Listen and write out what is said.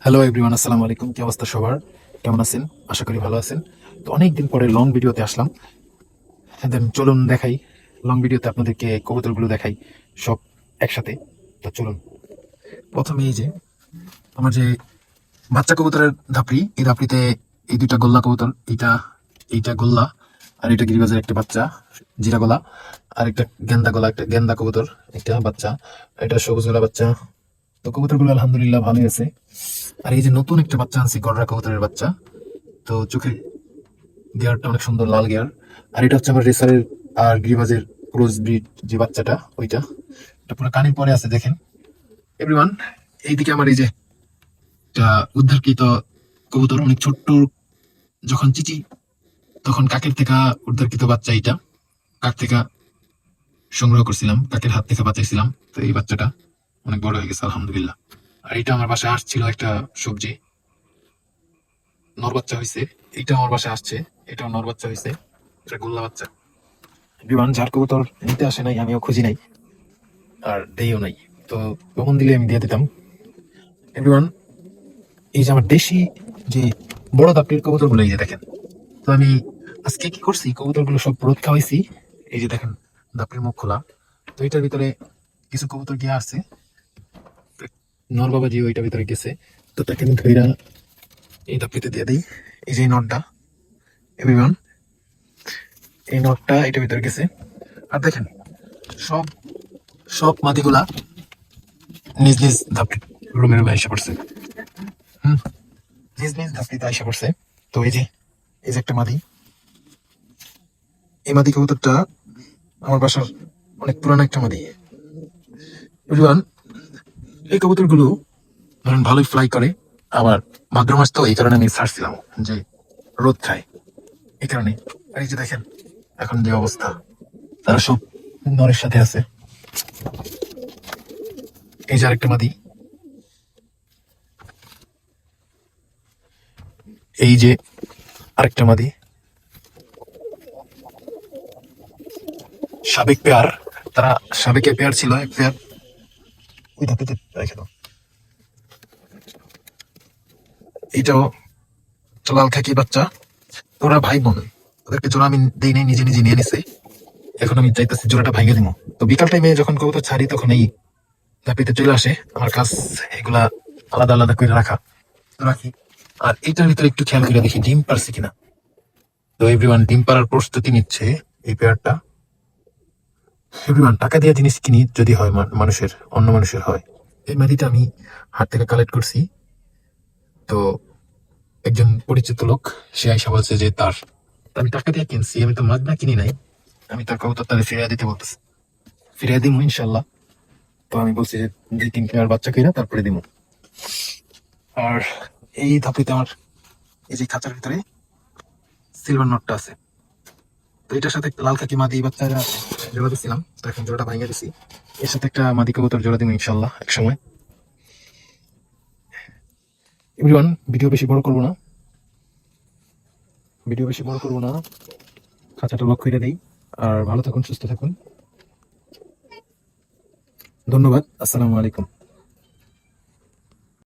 Hello everyone, আসসালামু আলাইকুম। কি অবস্থা সবার? কেমন আছেন? আশা করি ভালো আছেন। তো অনেকদিন পরে লং ভিডিওতে আসলাম। দেন চলুন দেখাই, লং ভিডিওতে আপনাদেরকে কবুতরগুলো দেখাই সব একসাথে। তো চলুন, প্রথমে এই যে আমার যে বাচ্চা কবুতরের ধাপড়ি, এই ধাপড়িতে এই দুইটা গোল্লা কবুতর, এইটা গোল্লা, আর এটা গিরিবাজের একটা বাচ্চা জিরা গলা, আর একটা গেন্দা গলা, একটা গেন্দা কবুতর, একটা বাচ্চা, এটা সবুজ গলা বাচ্চা। তো কবুতরগুলো আলহামদুলিল্লাহ ভালোই আছে। আর এই যে নতুন একটা বাচ্চা আনছি, গড়রা কবুতরের বাচ্চা। তো চোখের গিয়ারটা অনেক সুন্দর, লাল গিয়ার। আর এটা হচ্ছে আমার রেসারের আর গ্রিবাজের ক্রস ব্রিড যে বাচ্চাটা, ওইটা। এটা পুরো কানের পরে আছে, দেখেন এভরিওয়ান। এইদিকে আমার এই যে একটা উদ্ধারকৃত কবুতর, অনেক ছোট্ট, যখন চিচি তখন কাকের থেকে উদ্ধারকৃত বাচ্চা। এইটা কাক থেকে সংগ্রহ করছিলাম, কাকের হাত থেকে বাঁচাইছিলাম। তো এই বাচ্চাটা অনেক বড় হয়ে গেছে আলহামদুলিল্লাহ। আর এটা আমার বাসায় আসছিল একটা সবজি, নর বাচ্চা হয়েছে। এটা আমার বাসায় আসছে, এটাও নর বাচ্চা হয়েছে, এটা গোল্লা বাচ্চা। বিমান ঝাড় কবুতর নিতে আসে নাই, আমিও খুঁজি নাই আর দেইও নাই। তো কখন দিলে আমি দিয়ে দিতাম। এভরিওয়ান, এই যে আমার দেশি যে বড় দাপটির কবুতর গুলো, এই যে দেখেন। তো আমি আজকে কি করছি, কবুতর গুলো সব রোদ খাওয়াইছি। এই যে দেখেন, দাপটির মুখ খোলা। তো এটার ভিতরে কিছু কবুতর গিয়ে আসছে, নর বাবাজি ওইটার ভিতরে গেছে। তো তাকে আমি ধইরা এই দাপটিতে দিয়ে দিই। এই যে নটটা, এভরিওয়ান, এই নটটা এটার ভিতরে গেছে। আর দেখেন, সব সব মাদিগুলা নিজ নিজ ধাপটি রুমে রুমে এসে পড়ছে। হুম, নিজ নিজ ধাপটিতে এসে পড়ছে। তো এই যে একটা মাদি, এই মাদি কবুতরটা আমার বাসার অনেক পুরানো একটা মাদি। বুঝলেন, এই কবুতর গুলো ধরেন ভালোই ফ্লাই করে। আবার ভাদ্র মাস তো, এই কারণে আমি ছাড়ছিলাম যে রোদ খায়, এই কারণে। আর এই যে দেখেন এখন যে অবস্থা, তারা সব নরের সাথে আছে। এই যে আরেকটা মাদি, এই যে আরেকটা মাদি, সাবেক পেয়ার। তারা সাবেকের পেয়ার ছিল, এক পেয়ার ওই ধাপেতে রেখে দাও। এইটাও একটা লাল খাকি বাচ্চা। ওরা ভাই বোন, ওদেরকে জোড়া আমি দিই নাই, নিজে নিজে নিয়ে নিছে। এখন আমি চাইতেছি জোড়াটা ভাঙে দিব। তো বিকাল টাইমে যখন কবুতর ছাড়ি, তখন এই ধাপিতে চলে আসে। আমার কাজ এগুলা আলাদা আলাদা করে রাখা, রাখি। আর এইটার ভিতরে একটু খেয়াল করে দেখি ডিম পারছে কিনা। তো এভরিওয়ান, ডিম পাড়ার প্রস্তুতি নিচ্ছে এই পেয়ারটা। এভরিওয়ান, টাকা দিয়ে জিনিস কিনি যদি হয়, মানুষের, অন্য মানুষের হয়। এই মাদিটা আমি হাট থেকে কালেক্ট করছি। তো একজন পরিচিত লোক, সে আইসা বলছে যে তার, আমি টাকা দিয়ে কিনছি, আমি তো মাগনা কিনি নাই। আমি তার কবুতর তাদের ফিরিয়ে দিতে বলতেছি, ফিরিয়ে দিব ইনশাল্লাহ। তো আমি বলছি যে 2-3 পেয়ার বাচ্চা কিনা তারপরে দিব। আর এই ধাপিতে আমার এই যে খাঁচার ভিতরে সিলভার নটটা আছে। তো এটার সাথে লাল খাকি মাদি বাচ্চারা জোড়া দিচ্ছিলাম, তো এখন জোড়াটা ভাঙিয়ে দিছি। এর সাথে একটা মাদি কবুতর জোড়া দিব ইনশাল্লাহ এক সময়। এভরিওয়ান, ভিডিও বেশি বড় করবো না, খাঁচাটা লক করে দেই। আর ভালো থাকুন, সুস্থ থাকুন। ধন্যবাদ, আসসালামু আলাইকুম।